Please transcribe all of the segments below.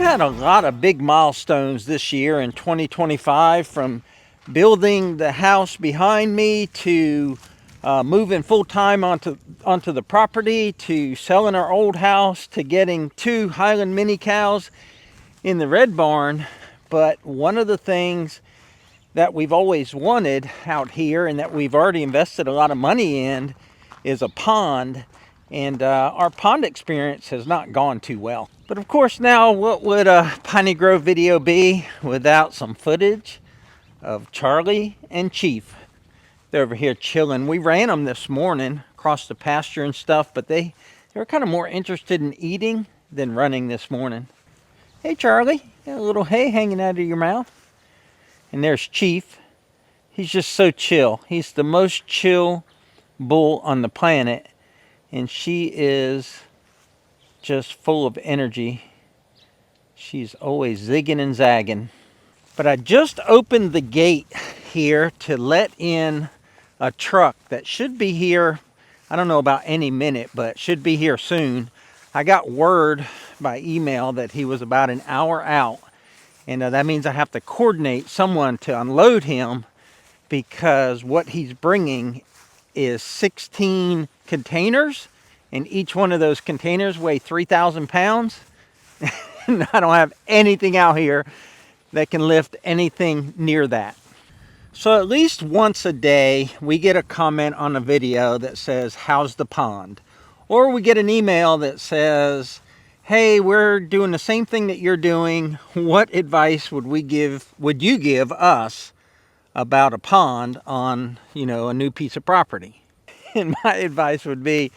had a lot of big milestones this year in 2025, from building the house behind me to moving full-time onto the property, to selling our old house, to getting 2 Highland mini cows in the red barn. But one of the things that we've always wanted out here, and that we've already invested a lot of money in, is a pond. And our pond experience has not gone too well. But of course, now what would a Piney Grove video be without some footage of Charlie and Chief? They're over here chilling. We ran them this morning across the pasture and stuff, but they were kind of more interested in eating than running this morning. Hey Charlie, got a little hay hanging out of your mouth. And there's Chief. He's just so chill. He's the most chill bull on the planet. And she is just full of energy. She's always zigging and zagging. But I just opened the gate here to let in a truck that should be here, I don't know about any minute, but should be here soon. I got word by email that he was about an hour out. And that means I have to coordinate someone to unload him, because what he's bringing is 16 containers, and each one of those containers weigh 3,000 pounds. And I don't have anything out here that can lift anything near that. So at least once a day, we get a comment on a video that says, "How's the pond?" Or we get an email that says, "Hey, we're doing the same thing that you're doing. What advice would you give us about a pond on, a new piece of property?" And my advice would be,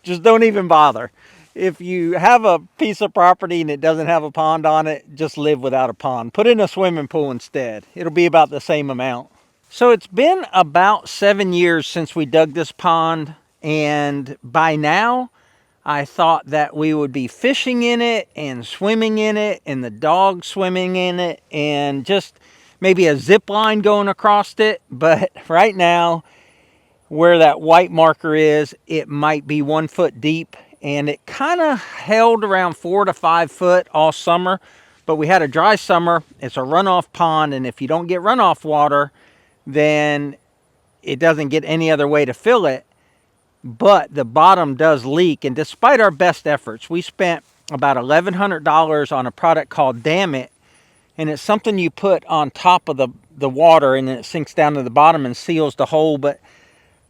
just don't even bother. If you have a piece of property and it doesn't have a pond on it, just live without a pond. Put in a swimming pool instead. It'll be about the same amount. So it's been about 7 years since we dug this pond, and by now I thought that we would be fishing in it and swimming in it, and the dog swimming in it, and just maybe a zip line going across it. But right now, where that white marker is, it might be 1 foot deep, and it kind of held around 4 to 5 foot all summer. But we had a dry summer. It's a runoff pond, and if you don't get runoff water, then it doesn't get any other way to fill it. But the bottom does leak, and despite our best efforts, we spent about $1,100 on a product called Damn It, and it's something you put on top of the water, and then it sinks down to the bottom and seals the hole. But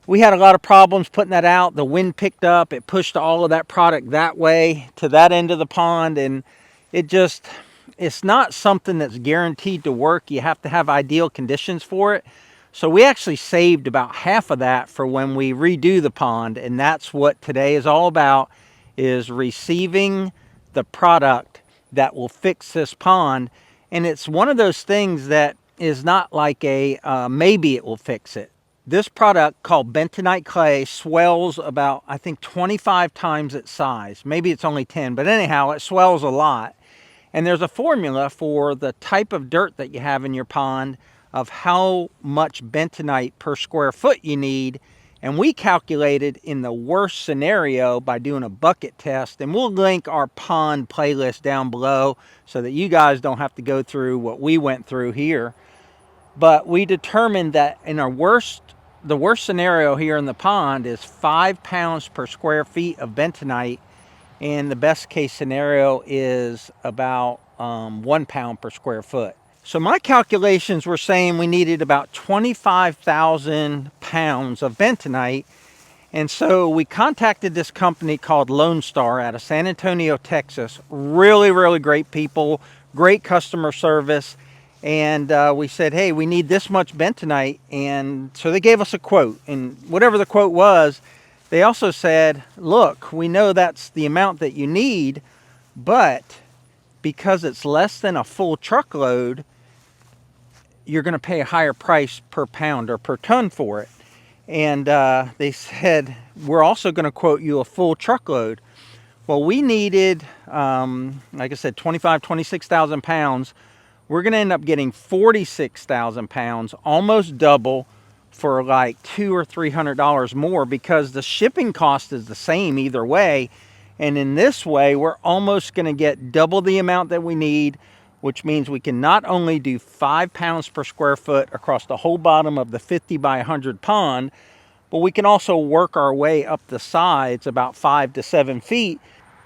we had a lot of problems putting that out. The wind picked up, it pushed all of that product that way to that end of the pond, and it's not something that's guaranteed to work. You have to have ideal conditions for it. So we actually saved about half of that for when we redo the pond, and that's what today is all about, is receiving the product that will fix this pond. And it's one of those things that is not like maybe it will fix it. This product, called Bentonite Clay, swells about, I think, 25 times its size. Maybe it's only 10, but anyhow, it swells a lot. And there's a formula for the type of dirt that you have in your pond, of how much bentonite per square foot you need. And we calculated in the worst scenario by doing a bucket test. And we'll link our pond playlist down below so that you guys don't have to go through what we went through here. But we determined that in the worst scenario here in the pond is 5 pounds per square feet of bentonite. And the best case scenario is about 1 pound per square foot. So my calculations were saying we needed about 25,000 pounds of bentonite. And so we contacted this company called Lone Star out of San Antonio, Texas. Really, really great people, great customer service. And we said, hey, we need this much bentonite. And so they gave us a quote. And whatever the quote was, they also said, look, we know that's the amount that you need, but because it's less than a full truckload, you're going to pay a higher price per pound or per ton for it. And they said, we're also going to quote you a full truckload. Well, we needed, like I said, 26,000 pounds. We're going to end up getting 46,000 pounds, almost double, for like $200 or $300 more, because the shipping cost is the same either way. And in this way, we're almost going to get double the amount that we need, which means we can not only do 5 pounds per square foot across the whole bottom of the 50 by 100 pond, but we can also work our way up the sides about 5 to 7 feet,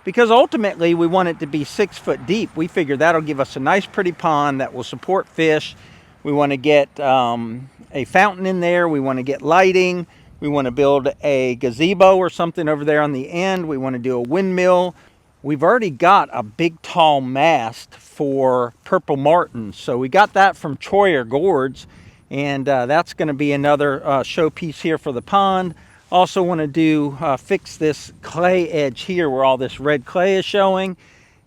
because ultimately we want it to be 6 foot deep. We figure that'll give us a nice pretty pond that will support fish. We want to get a fountain in there. We want to get lighting. We want to build a gazebo or something over there on the end. We want to do a windmill. We've already got a big tall mast for purple martins. So we got that from Troyer Gourds, and that's going to be another showpiece here for the pond. Also want to do fix this clay edge here where all this red clay is showing,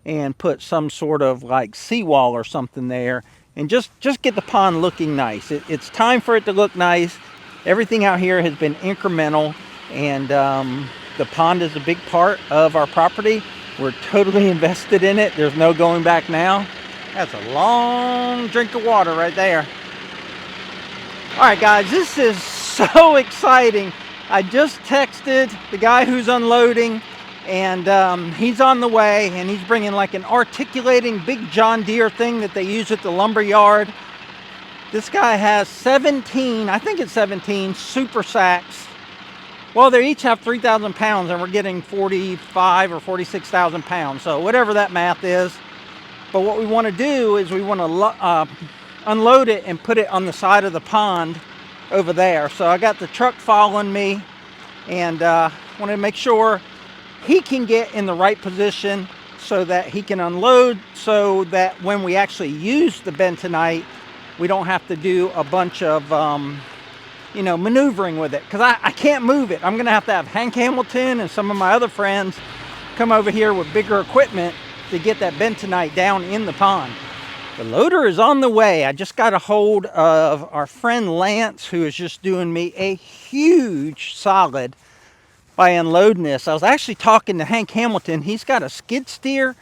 and put some sort of like seawall or something there, and just get the pond looking nice. It's time for it to look nice. Everything out here has been incremental, and the pond is a big part of our property. We're totally invested in it. There's no going back now. That's a long drink of water right there. All right, guys, this is so exciting. I just texted the guy who's unloading, and he's on the way, and he's bringing like an articulating big John Deere thing that they use at the lumber yard. This guy has 17, I think it's 17 super sacks. Well, they each have 3,000 pounds, and we're getting 45 or 46,000 pounds. So whatever that math is. But what we want to do is we want to unload it and put it on the side of the pond over there. So I got the truck following me, and want to make sure he can get in the right position so that he can unload, so that when we actually use the bentonite, we don't have to do a bunch of maneuvering with it, because I can't move it. I'm gonna have to have Hank Hamilton and some of my other friends come over here with bigger equipment to get that bentonite down in the pond. The loader is on the way. I just got a hold of our friend Lance, who is just doing me a huge solid by unloading this. I was actually talking to Hank Hamilton. He's got a skid steer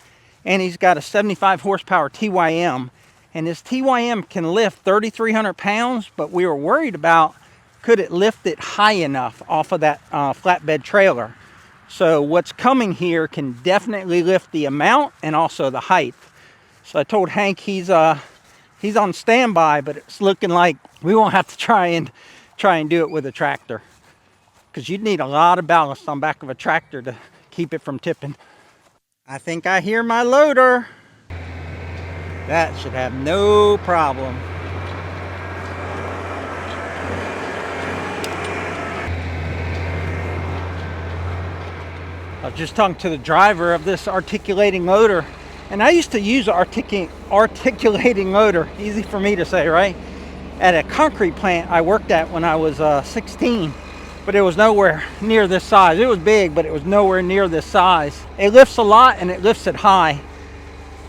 and he's got a 75 horsepower TYM, and this TYM can lift 3,300 pounds, but we were worried about, could it lift it high enough off of that flatbed trailer. So what's coming here can definitely lift the amount and also the height. So I told Hank he's on standby, but it's looking like we won't have to try and do it with a tractor, because you'd need a lot of ballast on back of a tractor to keep it from tipping. I think I hear my loader. That should have no problem. I was just talking to the driver of this articulating loader, and I used to use articulating loader, easy for me to say, right? At a concrete plant I worked at when I was 16, but it was nowhere near this size. It was big, but it was nowhere near this size. It lifts a lot, and it lifts it high.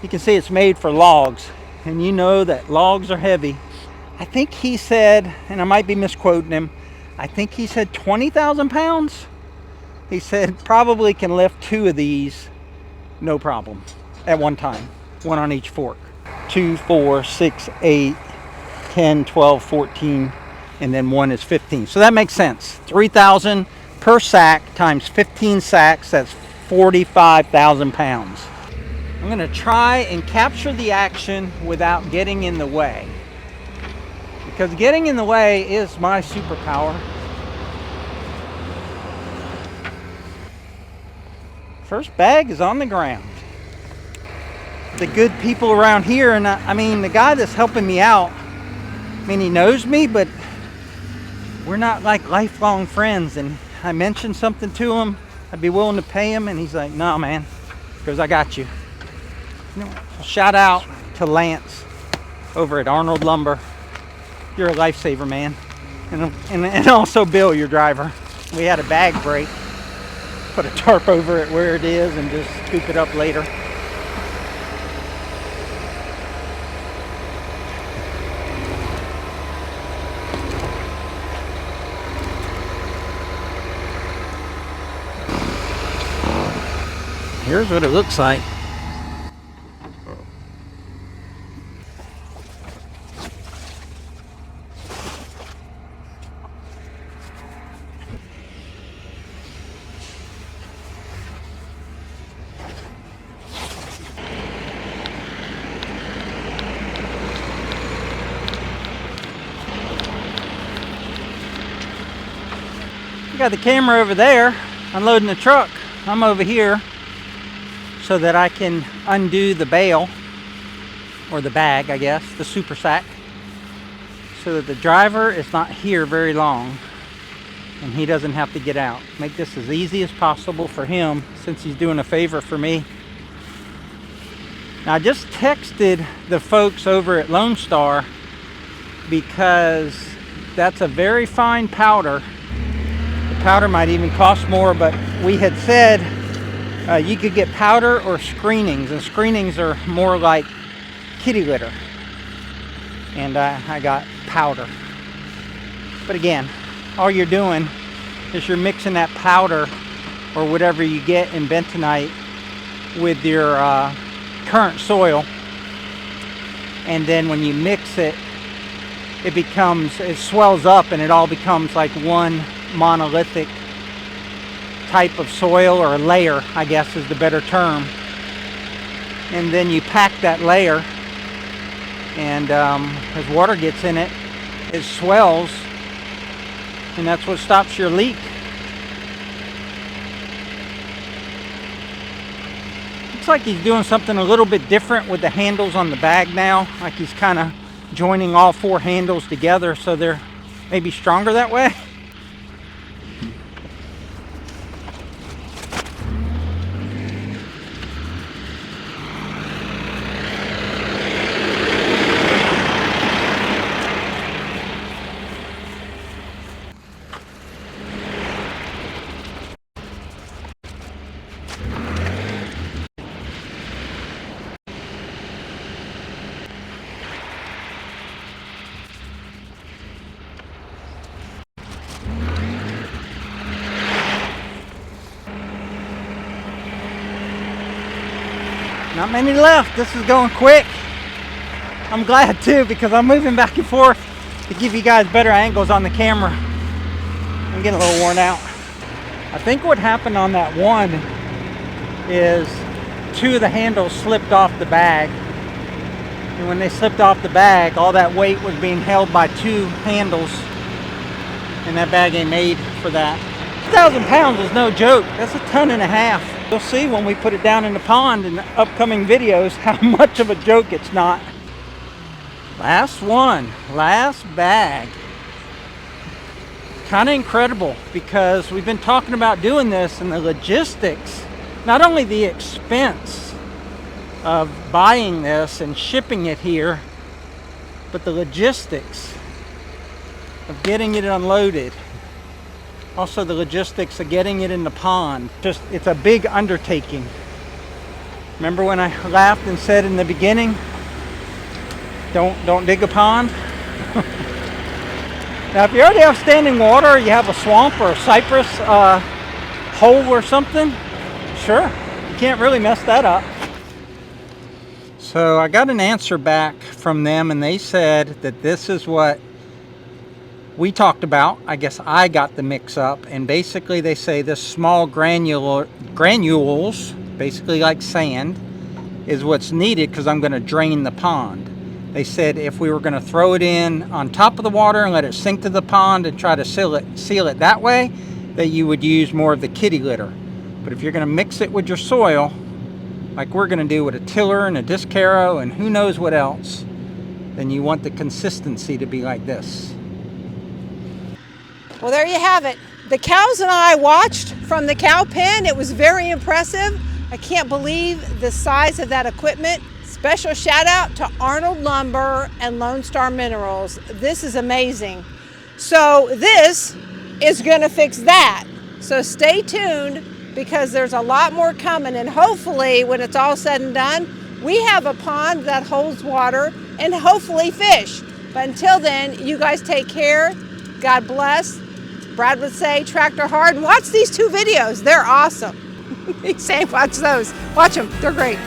You can see it's made for logs, and you know that logs are heavy. I think he said, and I might be misquoting him, I think he said 20,000 pounds. He said probably can lift 2 of these, no problem, at one time. 1 on each fork. 2, 4, 6, 8, 10, 12, 14, and then 1 is 15. So that makes sense. 3,000 per sack times 15 sacks, that's 45,000 pounds. I'm gonna try and capture the action without getting in the way, because getting in the way is my superpower. First bag is on the ground. The good people around here, and I mean the guy that's helping me out, I mean he knows me, but we're not like lifelong friends. And I mentioned something to him, I'd be willing to pay him, and he's like, "No, man," because I got you. Shout out to Lance over at Arnold Lumber. You're a lifesaver, man. And also Bill, your driver. We had a bag break. Put a tarp over it where it is and just scoop it up later. Here's what it looks like. I got the camera over there unloading the truck. I'm over here so that I can undo the bale, or the bag, I guess, the super sack, so that the driver is not here very long and he doesn't have to get out. Make this as easy as possible for him since he's doing a favor for me. Now, I just texted the folks over at Lone Star because that's a very fine powder. The powder might even cost more, but we had said you could get powder or screenings, and screenings are more like kitty litter. And I got powder. But again, all you're doing is you're mixing that powder or whatever you get in bentonite with your current soil, and then when you mix it, it swells up and it all becomes like one monolithic type of soil, or a layer, I guess is the better term. And then you pack that layer, and as water gets in it, it swells, and that's what stops your leak. Looks like he's doing something a little bit different with the handles on the bag now. Like he's kind of joining all four handles together so they're maybe stronger that way. Not many left. This is going quick. I'm glad too, because I'm moving back and forth to give you guys better angles on the camera. I'm getting a little worn out. I think what happened on that one is two of the handles slipped off the bag. And when they slipped off the bag, all that weight was being held by two handles. And that bag ain't made for that. 1,000 pounds is no joke. That's 1.5 tons. You'll see when we put it down in the pond in the upcoming videos how much of a joke it's not. Last one, last bag. Kind of incredible, because we've been talking about doing this, and the logistics, not only the expense of buying this and shipping it here, but the logistics of getting it unloaded. Also the logistics of getting it in the pond. It's a big undertaking. Remember when I laughed and said in the beginning, don't dig a pond? Now if you already have standing water, you have a swamp or a cypress hole or something, sure, you can't really mess that up. So I got an answer back from them, and they said that this is what we talked about. I guess I got the mix up, and basically they say this small granules, basically like sand, is what's needed because I'm going to drain the pond. They said if we were going to throw it in on top of the water and let it sink to the pond and try to seal it that way, that you would use more of the kitty litter. But if you're going to mix it with your soil, like we're going to do with a tiller and a disc harrow and who knows what else, then you want the consistency to be like this. Well, there you have it. The cows and I watched from the cow pen. It was very impressive. I can't believe the size of that equipment. Special shout out to Arnold Lumber and Lone Star Minerals. This is amazing. So this is going to fix that. So stay tuned, because there's a lot more coming, and hopefully when it's all said and done, we have a pond that holds water and hopefully fish. But until then, you guys take care. God bless. Brad would say tractor hard, and watch these two videos. They're awesome. He's saying watch those. Watch them. They're great.